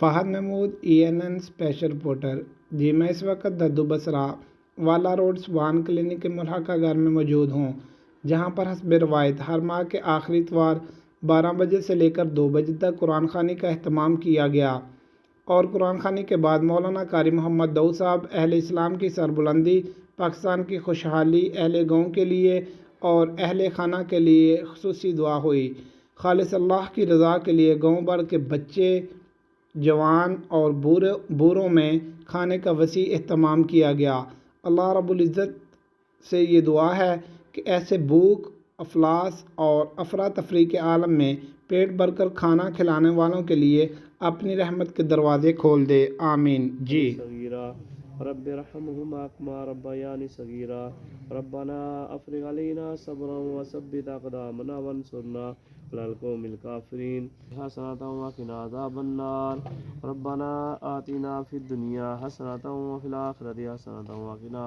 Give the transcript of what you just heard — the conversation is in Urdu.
Fahad Mahmood ENN special reporter. جی میں اس وقت ددو بسرا والا روڈ سوان کلینک کے ملحقہ گھر میں موجود ہوں، جہاں پر حسب روایت ہر ماہ کے آخری اتوار 12 بجے سے لے کر 2 بجے تک قرآن خوانی کا اہتمام کیا گیا اور قرآن خوانی کے بعد مولانا قاری محمد داؤد صاحب اہل اسلام کی سربلندی، پاکستان کی خوشحالی، اہل گاؤں کے لیے اور اہل خانہ کے لیے خصوصی دعا ہوئی۔ خالص اللہ کی رضا کے لیے گاؤں بھر کے بچے، جوان اور بوڑھوں میں کھانے کا وسیع اہتمام کیا گیا۔ اللہ رب العزت سے یہ دعا ہے کہ ایسے بھوک، افلاس اور افراتفری کے عالم میں پیٹ بھر کر کھانا کھلانے والوں کے لیے اپنی رحمت کے دروازے کھول دے، آمین۔ جی رب ارحمهما كما ربياني صغيرا ربنا افرغ علينا صبرا وثبت اقدامنا وانصرنا على القوم الكافرين حسنة وقنا عذاب النار ربنا آتنا في الدنيا حسنة وفي الآخرة حسنة وقنا